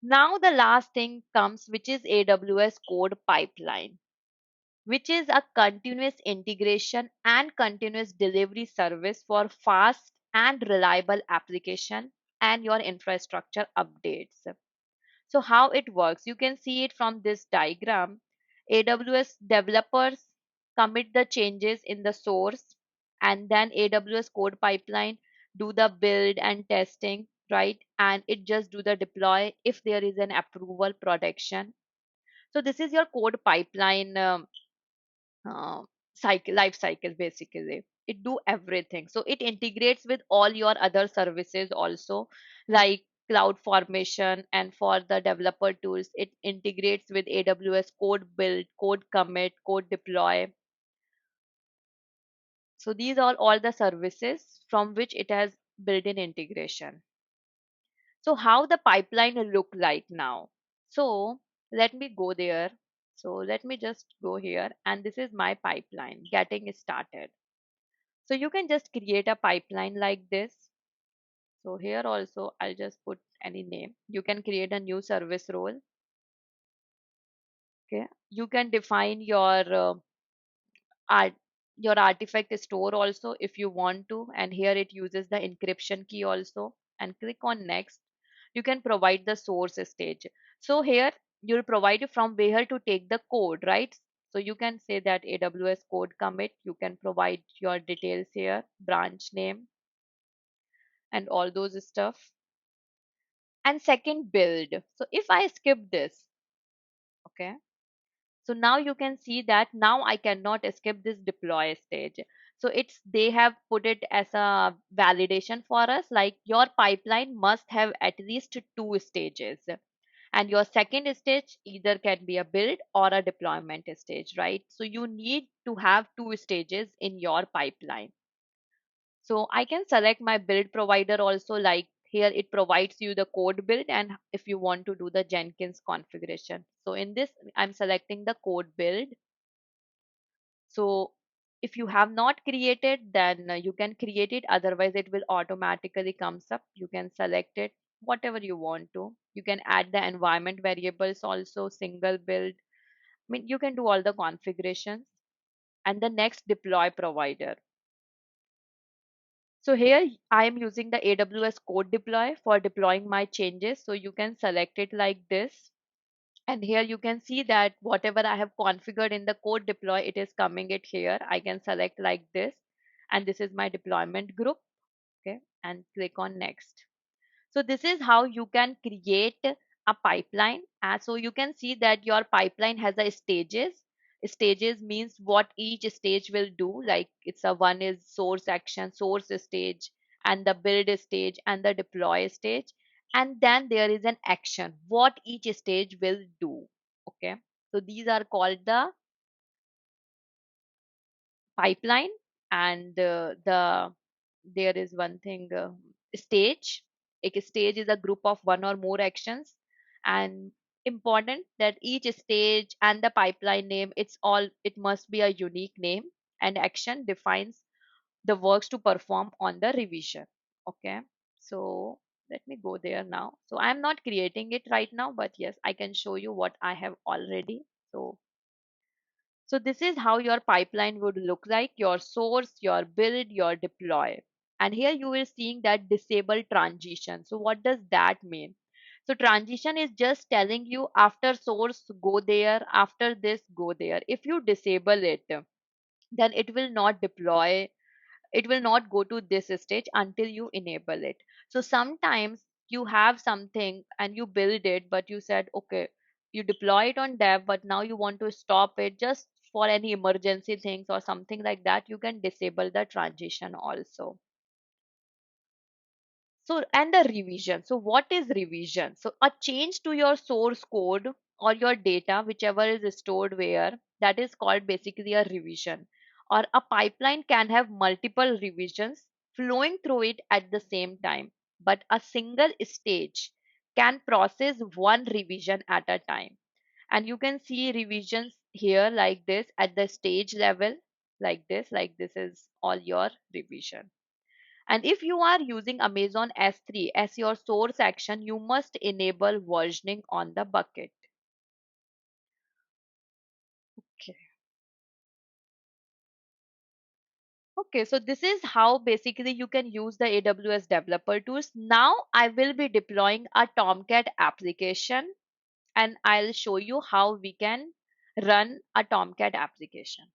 Now the last thing comes, which is AWS Code Pipeline, which is a continuous integration and continuous delivery service for fast and reliable application and your infrastructure updates. So how it works, you can see it from this diagram. AWS developers commit the changes in the source, and then AWS Code Pipeline do the build and testing, right? And it just do the deploy if there is an approval production. So this is your code pipeline uh, cycle life cycle. Basically it do everything, so it integrates with all your other services also, like cloud formation, and for the developer tools it integrates with AWS code build, code commit, code deploy. So these are all the services from which it has built-in integration. So how the pipeline will look like now? So let me go there. So let me just go here, and this is my pipeline getting started. So you can just create a pipeline like this. So here also I'll just put any name. You can create a new service role. Okay. You can define art your artifact store also if you want to, and here it uses the encryption key also, and click on next. You can provide the source stage. So here you'll provide from where to take the code, right? So you can say that AWS code commit. You can provide your details here, branch name, and all those stuff. And second, build. So if I skip this, okay, so now you can see that now I cannot skip this deploy stage. So it's they have put it as a validation for us, like your pipeline must have at least two stages, and your second stage either can be a build or a deployment stage, right? So you need to have two stages in your pipeline. So I can select my build provider also, like here it provides you the code build, and if you want to do the Jenkins configuration. So in this, I'm selecting the code build. So if you have not created, then you can create it. Otherwise, it will automatically comes up. You can select it, whatever you want to. You can add the environment variables also, single build. I mean, you can do all the configurations. And the next, deploy provider. So here I am using the AWS code deploy for deploying my changes. So you can select it like this. And here you can see that whatever I have configured in the code deploy, it is coming it here. I can select like this. And this is my deployment group. Okay. And click on next. So this is how you can create a pipeline. So you can see that your pipeline has a stages. Stages means what each stage will do. Like it's a one is source action, source stage, and the build stage and the deploy stage. And then there is an action, what each stage will do. Okay. So these are called the pipeline. And there is one thing, stage. A stage is a group of one or more actions, and important that each stage and the pipeline name, it must be a unique name, and action defines the works to perform on the revision. Okay. So let me go there now. So I'm not creating it right now, but yes, I can show you what I have already. So this is how your pipeline would look like, your source, your build, your deploy. And here you will seeing that disable transition. So what does that mean? So transition is just telling you after source go there, after this go there. If you disable it, then it will not deploy, it will not go to this stage until you enable it. So sometimes you have something and you build it, but you said okay, you deploy it on dev, but now you want to stop it just for any emergency things or something like that, you can disable the transition also. So, and the revision. So, what is revision? So, a change to your source code or your data, whichever is stored where, that is called basically a revision. Or a pipeline can have multiple revisions flowing through it at the same time, but a single stage can process one revision at a time. And you can see revisions here like this at the stage level, like this is all your revision. And if you are using Amazon S3 as your source action, you must enable versioning on the bucket. Okay. Okay, so this is how basically you can use the AWS developer tools. Now I will be deploying a Tomcat application and I'll show you how we can run a Tomcat application.